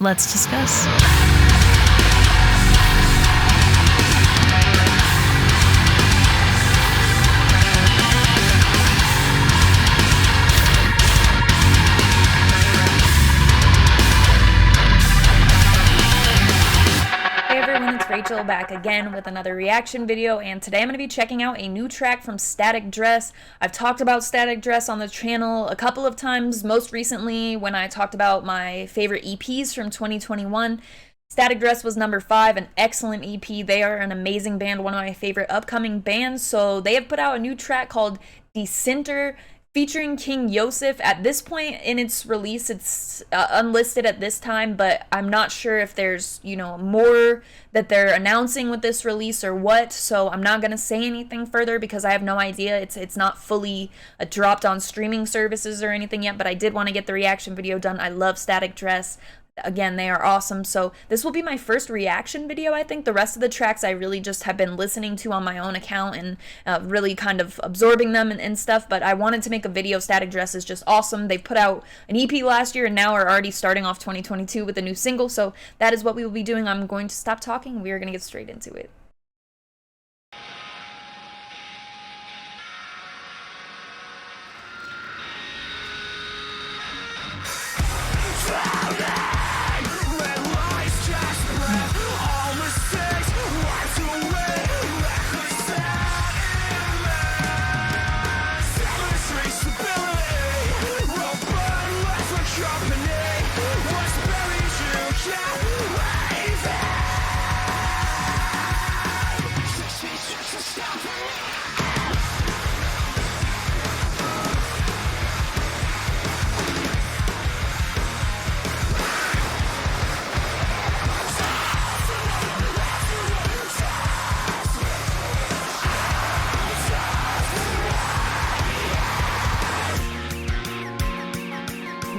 Let's discuss. Hey everyone, it's Rachel back again with another reaction video, and today I'm going to be checking out a new track from Static Dress. I've talked about Static Dress on the channel a couple of times, most recently when I talked about my favorite EPs from 2021. Static Dress was number 5, an excellent EP. They are an amazing band, one of my favorite upcoming bands. So they have put out a new track called Di-sinTer featuring King Yosef. At this point in its release, it's unlisted at this time, but I'm not sure if there's, more that they're announcing with this release or what, so I'm not going to say anything further because I have no idea. It's not fully dropped on streaming services or anything yet, but I did want to get the reaction video done. I love Static Dress. Again, they are awesome. So this will be my first reaction video, I think. The rest of the tracks I really just have been listening to on my own account and really kind of absorbing them and stuff, but I wanted to make a video. Static Dress is just awesome. They put out an EP last year and now are already starting off 2022 with a new single, so that is what we will be doing. I'm going to stop talking. We are going to get straight into it.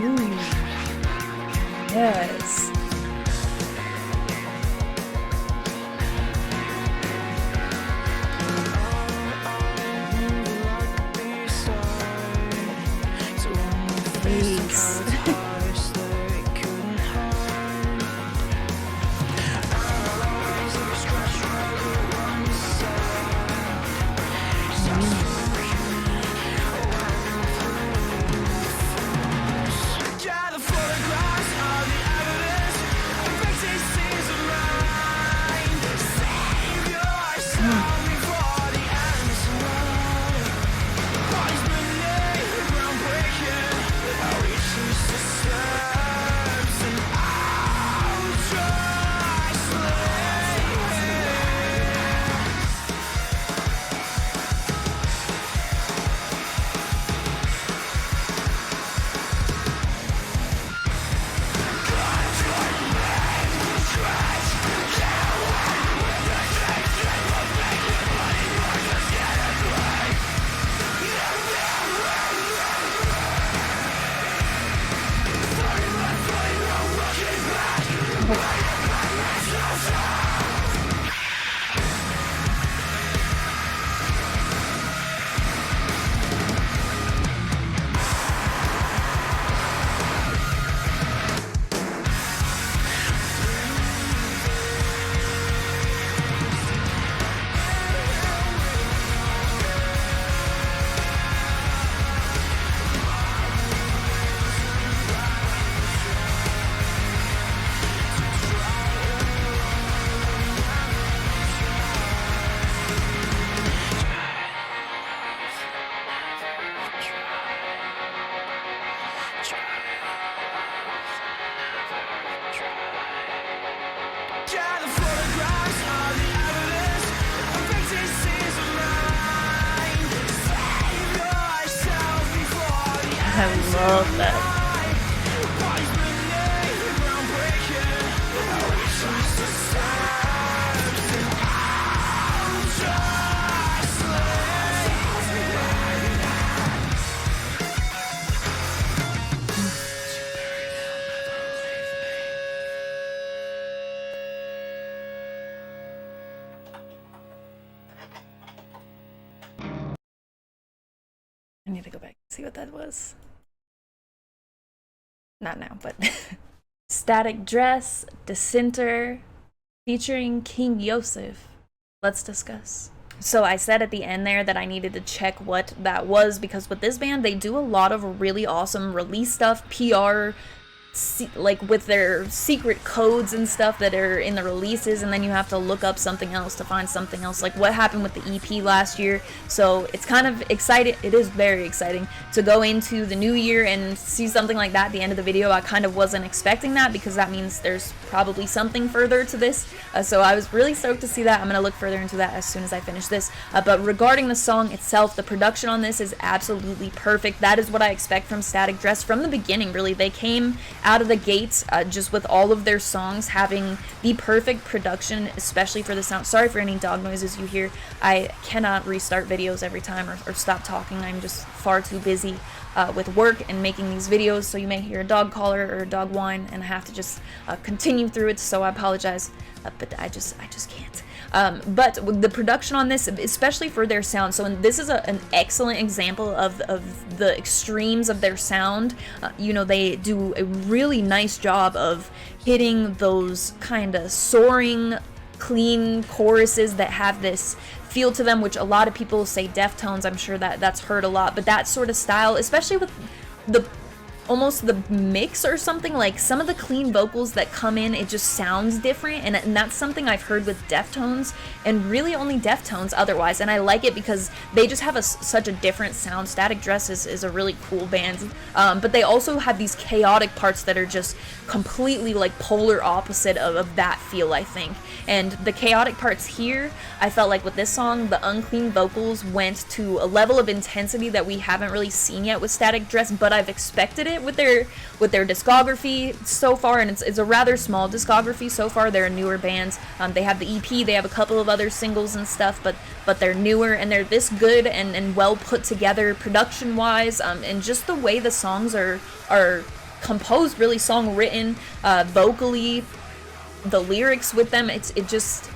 Ooh. Yes. Please. I love that. I need to go back and see what that was. Not now, but Static Dress, Di-sinTer, featuring King Yosef. Let's discuss. So I said at the end there that I needed to check what that was, because with this band, they do a lot of really awesome release stuff, PR, like with their secret codes and stuff that are in the releases, and then you have to look up something else to find something else, like what happened with the EP last year. So it's kind of exciting, it is very exciting to go into the new year and see something like that at the end of the video. I kind of wasn't expecting that, because that means there's probably something further to this, so I was really stoked to see that. I'm gonna look further into that as soon as I finish this, but regarding the song itself, the production on this is absolutely perfect. That is what I expect from Static Dress from the beginning, really. They came out of the gates just with all of their songs having the perfect production, especially for the sound. Sorry for any dog noises you hear. I cannot restart videos every time or stop talking. I'm just far too busy with work and making these videos, so you may hear a dog collar or a dog whine, and I have to just continue through it, so I apologize, but I just can't. But the production on this, especially for their sound, so this is an excellent example of the extremes of their sound. You know, they do a really nice job of hitting those kind of soaring, clean choruses that have this feel to them, which a lot of people say Deftones. I'm sure that's heard a lot, but that sort of style, especially with the almost the mix or something, like some of the clean vocals that come in, it just sounds different, and that's something I've heard with Deftones, and really only Deftones otherwise, and I like it because they just have such a different sound. Static Dress is a really cool band, but they also have these chaotic parts that are just completely like polar opposite of that feel, I think. And the chaotic parts here, I felt like with this song, the unclean vocals went to a level of intensity that we haven't really seen yet with Static Dress, but I've expected it with their discography so far, and it's a rather small discography so far. They're a newer band. They have the EP, they have a couple of other singles and stuff, but they're newer, and they're this good and well put together production wise, and just the way the songs are composed, really song written, vocally, the lyrics with them, it just,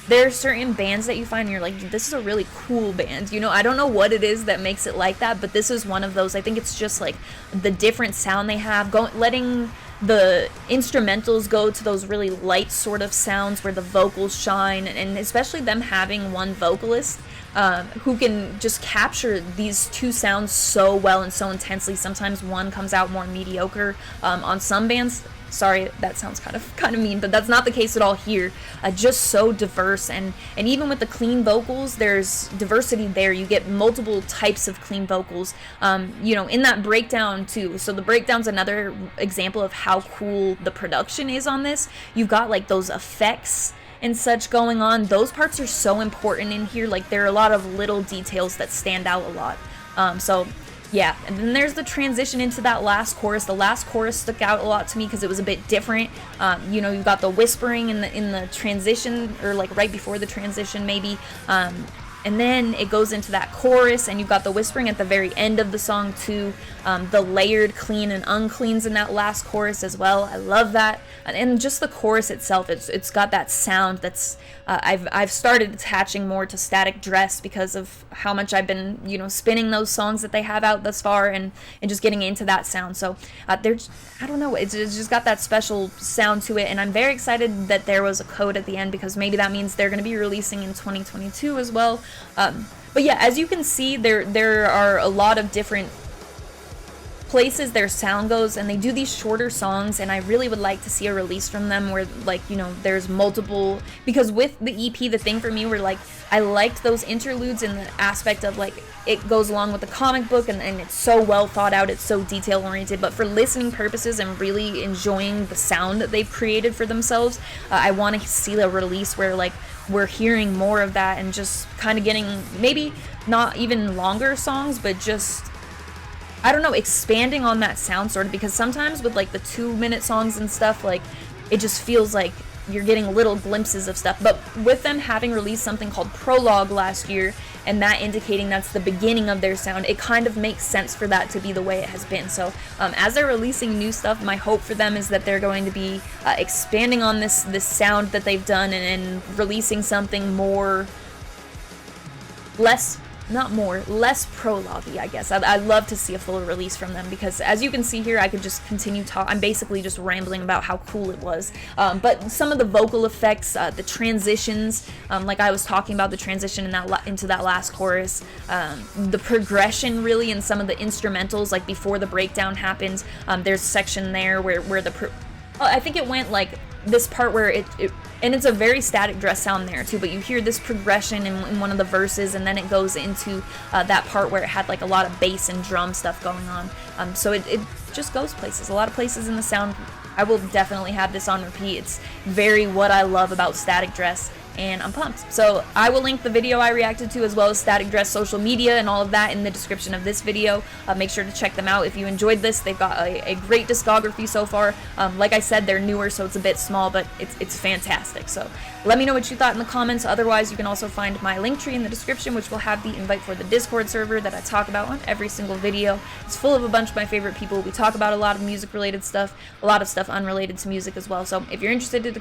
there are certain bands that you find and you're like, this is a really cool band, you know. I don't know what it is that makes it like that, but this is one of those. I think it's just like the different sound they have, letting the instrumentals go to those really light sort of sounds where the vocals shine, and especially them having one vocalist who can just capture these two sounds so well and so intensely. Sometimes one comes out more mediocre on some bands. Sorry, that sounds kind of mean, but that's not the case at all here. Just so diverse, and even with the clean vocals, there's diversity there. You get multiple types of clean vocals, you know, in that breakdown too. So the breakdown's another example of how cool the production is on this. You've got like those effects and such going on. Those parts are so important in here. Like, there are a lot of little details that stand out a lot. So yeah, and then there's the transition into that last chorus. The last chorus stuck out a lot to me because it was a bit different. You know, you've got the whispering in the transition, or like right before the transition maybe, and then it goes into that chorus, and you've got the whispering at the very end of the song too. The layered clean and uncleans in that last chorus as well. I love that, and just the chorus itself, it's got that sound that's I've started attaching more to Static Dress because of how much I've been, you know, spinning those songs that they have out thus far, and just getting into that sound. So there's, I don't know, it's just got that special sound to it, and I'm very excited that there was a code at the end, because maybe that means they're going to be releasing in 2022 as well. But yeah, as you can see, there are a lot of different places their sound goes, and they do these shorter songs, and I really would like to see a release from them where, like, you know, there's multiple, because with the EP, the thing for me were like, I liked those interludes in the aspect of like it goes along with the comic book, and it's so well thought out, it's so detail oriented, but for listening purposes and really enjoying the sound that they've created for themselves, I want to see the release where like we're hearing more of that, and just kind of getting maybe not even longer songs, but just, I don't know, expanding on that sound sort of, because sometimes with like the 2-minute songs and stuff, like it just feels like you're getting little glimpses of stuff. But with them having released something called Prologue last year, and that indicating that's the beginning of their sound, it kind of makes sense for that to be the way it has been. So as they're releasing new stuff, my hope for them is that they're going to be expanding on this sound that they've done, and releasing something more, less less prologue-y, I guess. I'd love to see a full release from them, because as you can see here, I could just continue I'm basically just rambling about how cool it was. But some of the vocal effects, the transitions, like I was talking about, the transition into that last chorus, the progression really in some of the instrumentals, like before the breakdown happens, there's a section there where I think it went like this part where and it's a very Static Dress sound there too, but you hear this progression in one of the verses, and then it goes into that part where it had like a lot of bass and drum stuff going on. So it just goes places, a lot of places in the sound. I will definitely have this on repeat. It's very what I love about Static Dress, and I'm pumped. So I will link the video I reacted to, as well as Static Dress social media and all of that, in the description of this video. Make sure to check them out if you enjoyed this. They've got a great discography so far. Like I said, they're newer, so it's a bit small, but it's fantastic. So let me know what you thought in the comments. Otherwise, you can also find my link tree in the description, which will have the invite for the Discord server that I talk about on every single video. It's full of a bunch of my favorite people. We talk about a lot of music related stuff, a lot of stuff unrelated to music as well. So if you're interested in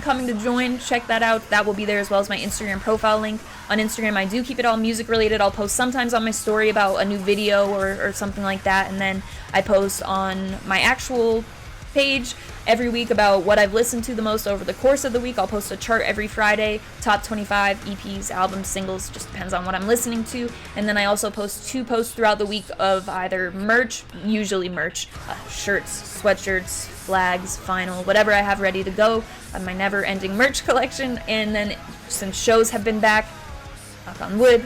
coming to join, check that out. That will be there, as well as my Instagram profile link. On Instagram, I do keep it all music related. I'll post sometimes on my story about a new video or something like that, and then I post on my actual page every week about what I've listened to the most over the course of the week. I'll post a chart every Friday, top 25 EPs, albums, singles, just depends on what I'm listening to. And then I also post 2 posts throughout the week of either merch, usually merch, shirts, sweatshirts, flags, vinyl, whatever I have ready to go on my never-ending merch collection. And then since shows have been back, knock on wood,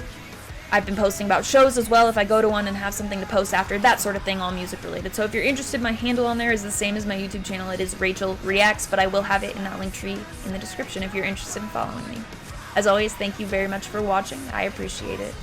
I've been posting about shows as well, if I go to one and have something to post after, that sort of thing, all music related. So if you're interested, my handle on there is the same as my YouTube channel. It is Rachel Reacts, but I will have it in that link tree in the description if you're interested in following me. As always, thank you very much for watching. I appreciate it.